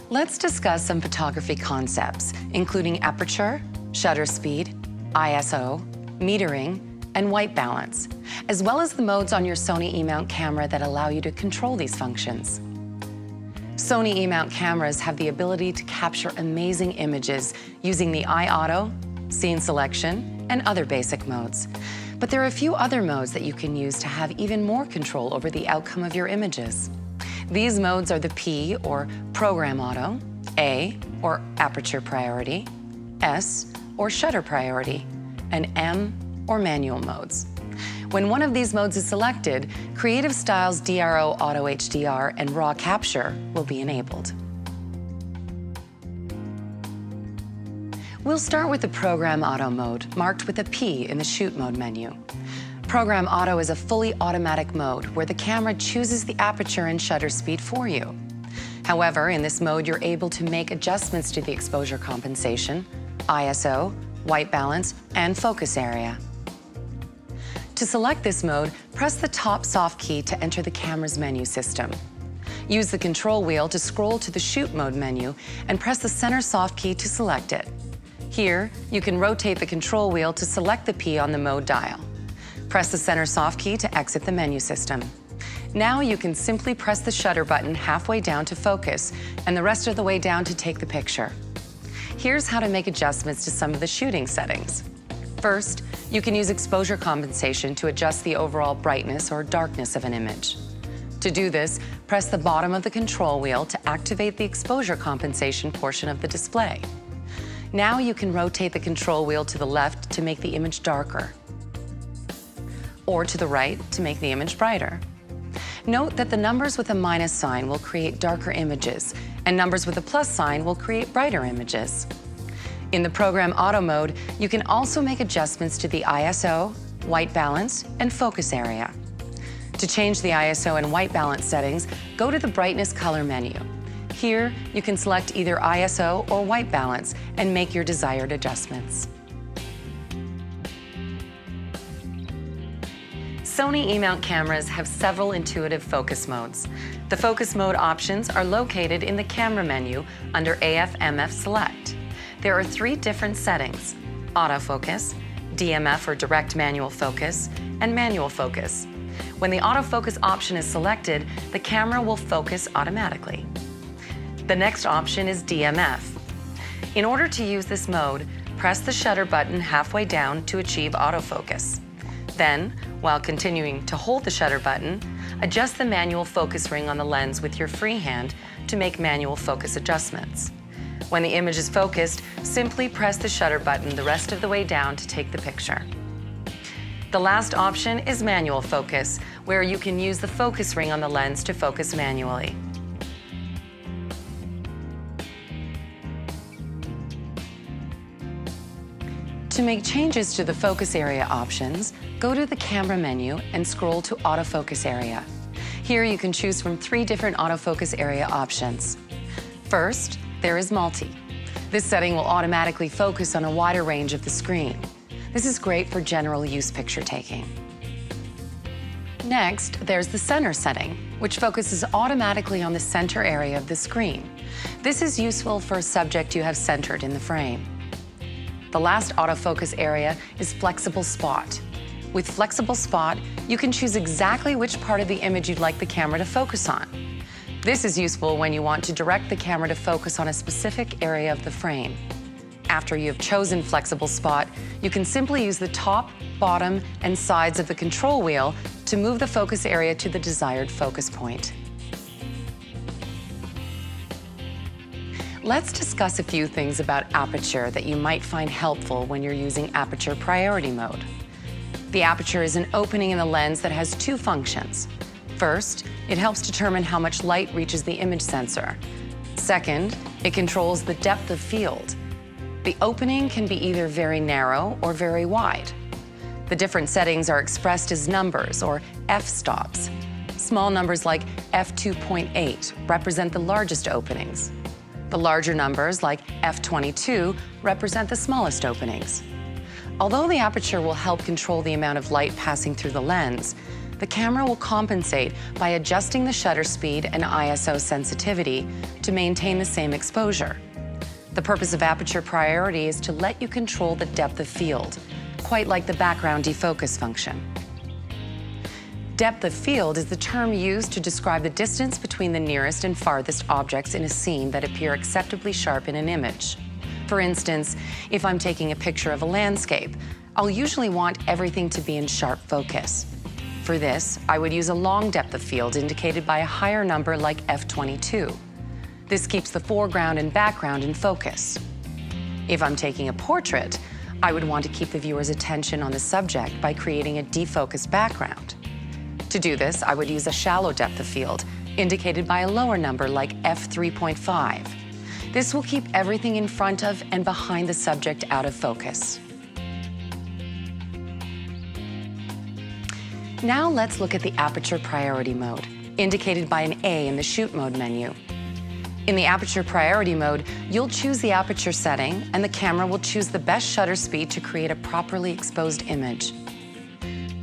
Let's discuss some photography concepts, including aperture, shutter speed, ISO, metering, and white balance, as well as the modes on your Sony E-mount camera that allow you to control these functions. Sony E-mount cameras have the ability to capture amazing images using the iAuto, scene selection, and other basic modes. But there are a few other modes that you can use to have even more control over the outcome of your images. These modes are the P, or Program Auto, A, or Aperture Priority, S, or Shutter Priority, and M, or Manual modes. When one of these modes is selected, Creative Styles DRO Auto HDR and RAW Capture will be enabled. We'll start with the Program Auto mode, marked with a P in the Shoot Mode menu. Program Auto is a fully automatic mode where the camera chooses the aperture and shutter speed for you. However, in this mode, you're able to make adjustments to the exposure compensation, ISO, white balance, and focus area. To select this mode, press the top soft key to enter the camera's menu system. Use the control wheel to scroll to the Shoot Mode menu and press the center soft key to select it. Here, you can rotate the control wheel to select the P on the mode dial. Press the center soft key to exit the menu system. Now you can simply press the shutter button halfway down to focus and the rest of the way down to take the picture. Here's how to make adjustments to some of the shooting settings. First, you can use exposure compensation to adjust the overall brightness or darkness of an image. To do this, press the bottom of the control wheel to activate the exposure compensation portion of the display. Now you can rotate the control wheel to the left to make the image darker, or to the right to make the image brighter. Note that the numbers with a minus sign will create darker images, and numbers with a plus sign will create brighter images. In the Program Auto mode, you can also make adjustments to the ISO, white balance, and focus area. To change the ISO and white balance settings, go to the Brightness Color menu. Here, you can select either ISO or white balance and make your desired adjustments. Sony E-mount cameras have several intuitive focus modes. The focus mode options are located in the camera menu under AF/MF Select. There are 3 different settings: autofocus, DMF or direct manual focus, and manual focus. When the autofocus option is selected, the camera will focus automatically. The next option is DMF. In order to use this mode, press the shutter button halfway down to achieve autofocus. Then, while continuing to hold the shutter button, adjust the manual focus ring on the lens with your free hand to make manual focus adjustments. When the image is focused, simply press the shutter button the rest of the way down to take the picture. The last option is manual focus, where you can use the focus ring on the lens to focus manually. To make changes to the focus area options, go to the camera menu and scroll to autofocus area. Here you can choose from 3 different autofocus area options. First, there is multi. This setting will automatically focus on a wider range of the screen. This is great for general use picture taking. Next, there's the center setting, which focuses automatically on the center area of the screen. This is useful for a subject you have centered in the frame. The last autofocus area is Flexible Spot. With Flexible Spot, you can choose exactly which part of the image you'd like the camera to focus on. This is useful when you want to direct the camera to focus on a specific area of the frame. After you have chosen Flexible Spot, you can simply use the top, bottom, and sides of the control wheel to move the focus area to the desired focus point. Let's discuss a few things about aperture that you might find helpful when you're using Aperture Priority mode. The aperture is an opening in the lens that has 2 functions. First, it helps determine how much light reaches the image sensor. Second, it controls the depth of field. The opening can be either very narrow or very wide. The different settings are expressed as numbers, or f-stops. Small numbers like f2.8 represent the largest openings. The larger numbers, like f22, represent the smallest openings. Although the aperture will help control the amount of light passing through the lens, the camera will compensate by adjusting the shutter speed and ISO sensitivity to maintain the same exposure. The purpose of aperture priority is to let you control the depth of field, quite like the background defocus function. Depth of field is the term used to describe the distance between the nearest and farthest objects in a scene that appear acceptably sharp in an image. For instance, if I'm taking a picture of a landscape, I'll usually want everything to be in sharp focus. For this, I would use a long depth of field indicated by a higher number like f22. This keeps the foreground and background in focus. If I'm taking a portrait, I would want to keep the viewer's attention on the subject by creating a defocused background. To do this, I would use a shallow depth of field, indicated by a lower number like f3.5. This will keep everything in front of and behind the subject out of focus. Now let's look at the aperture priority mode, indicated by an A in the shoot mode menu. In the aperture priority mode, you'll choose the aperture setting, and the camera will choose the best shutter speed to create a properly exposed image.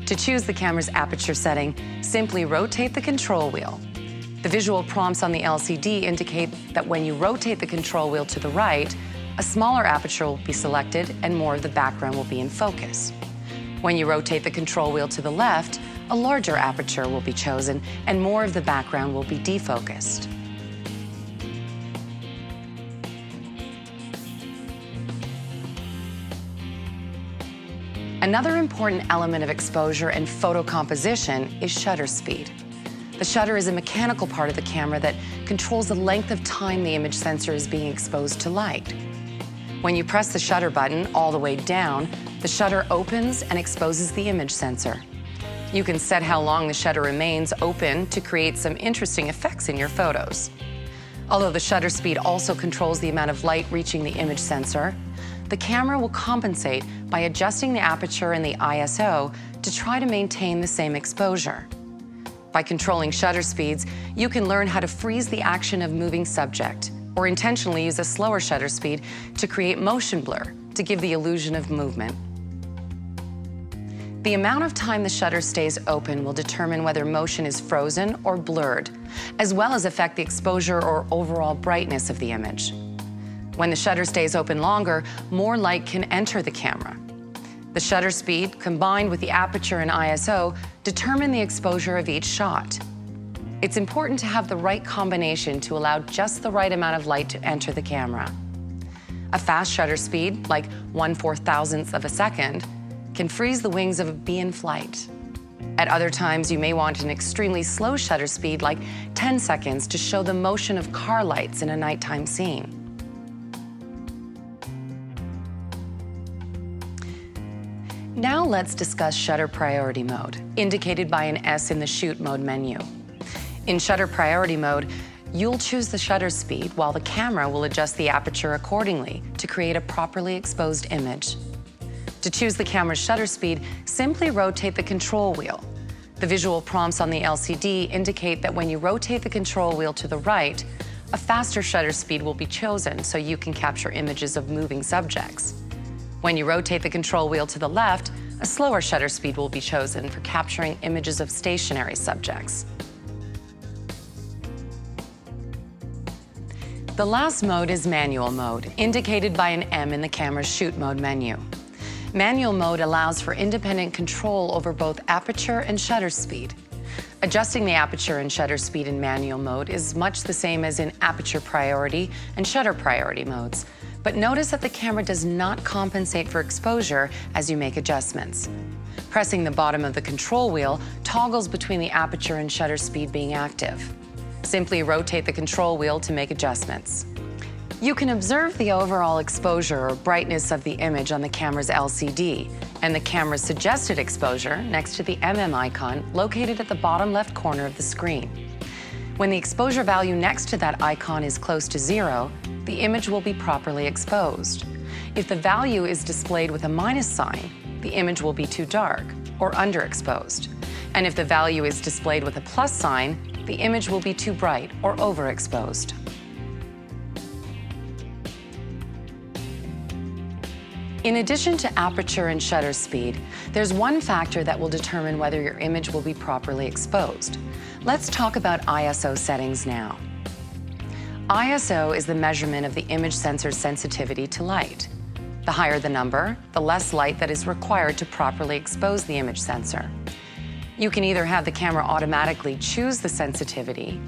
To choose the camera's aperture setting, simply rotate the control wheel. The visual prompts on the LCD indicate that when you rotate the control wheel to the right, a smaller aperture will be selected and more of the background will be in focus. When you rotate the control wheel to the left, a larger aperture will be chosen and more of the background will be defocused. Another important element of exposure and photo composition is shutter speed. The shutter is a mechanical part of the camera that controls the length of time the image sensor is being exposed to light. When you press the shutter button all the way down, the shutter opens and exposes the image sensor. You can set how long the shutter remains open to create some interesting effects in your photos. Although the shutter speed also controls the amount of light reaching the image sensor, the camera will compensate by adjusting the aperture and the ISO to try to maintain the same exposure. By controlling shutter speeds, you can learn how to freeze the action of moving subject, or intentionally use a slower shutter speed to create motion blur to give the illusion of movement. The amount of time the shutter stays open will determine whether motion is frozen or blurred, as well as affect the exposure or overall brightness of the image. When the shutter stays open longer, more light can enter the camera. The shutter speed, combined with the aperture and ISO, determine the exposure of each shot. It's important to have the right combination to allow just the right amount of light to enter the camera. A fast shutter speed, like 1/4000th of a second, can freeze the wings of a bee in flight. At other times, you may want an extremely slow shutter speed, like 10 seconds, to show the motion of car lights in a nighttime scene. Now let's discuss shutter priority mode, indicated by an S in the shoot mode menu. In shutter priority mode, you'll choose the shutter speed while the camera will adjust the aperture accordingly to create a properly exposed image. To choose the camera's shutter speed, simply rotate the control wheel. The visual prompts on the LCD indicate that when you rotate the control wheel to the right, a faster shutter speed will be chosen so you can capture images of moving subjects. When you rotate the control wheel to the left, a slower shutter speed will be chosen for capturing images of stationary subjects. The last mode is manual mode, indicated by an M in the camera's shoot mode menu. Manual mode allows for independent control over both aperture and shutter speed. Adjusting the aperture and shutter speed in manual mode is much the same as in aperture priority and shutter priority modes. But notice that the camera does not compensate for exposure as you make adjustments. Pressing the bottom of the control wheel toggles between the aperture and shutter speed being active. Simply rotate the control wheel to make adjustments. You can observe the overall exposure or brightness of the image on the camera's LCD and the camera's suggested exposure next to the MM icon located at the bottom left corner of the screen. When the exposure value next to that icon is close to 0, the image will be properly exposed. If the value is displayed with a minus sign, the image will be too dark or underexposed. And if the value is displayed with a plus sign, the image will be too bright or overexposed. In addition to aperture and shutter speed, there's one factor that will determine whether your image will be properly exposed. Let's talk about ISO settings now. ISO is the measurement of the image sensor's sensitivity to light. The higher the number, the less light that is required to properly expose the image sensor. You can either have the camera automatically choose the sensitivity,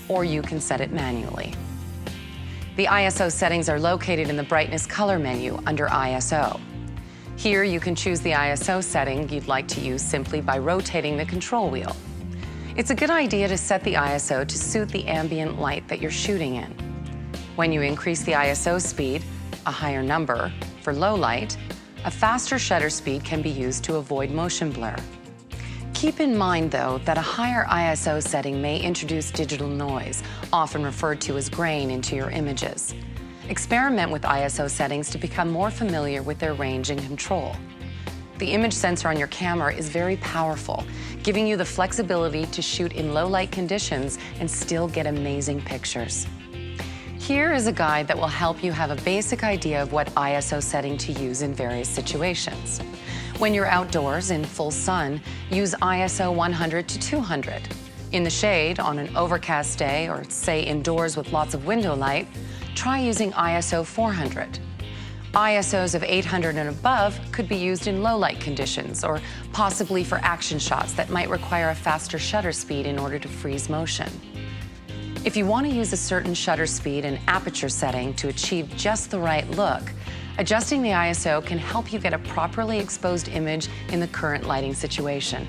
or you can set it manually. The ISO settings are located in the brightness color menu under ISO. Here you can choose the ISO setting you'd like to use simply by rotating the control wheel. It's a good idea to set the ISO to suit the ambient light that you're shooting in. When you increase the ISO speed, a higher number, for low light, a faster shutter speed can be used to avoid motion blur. Keep in mind, though, that a higher ISO setting may introduce digital noise, often referred to as grain, into your images. Experiment with ISO settings to become more familiar with their range and control. The image sensor on your camera is very powerful, giving you the flexibility to shoot in low light conditions and still get amazing pictures. Here is a guide that will help you have a basic idea of what ISO setting to use in various situations. When you're outdoors in full sun, use ISO 100 to 200. In the shade, on an overcast day, or say indoors with lots of window light, try using ISO 400. ISOs of 800 and above could be used in low light conditions, or possibly for action shots that might require a faster shutter speed in order to freeze motion. If you want to use a certain shutter speed and aperture setting to achieve just the right look, adjusting the ISO can help you get a properly exposed image in the current lighting situation.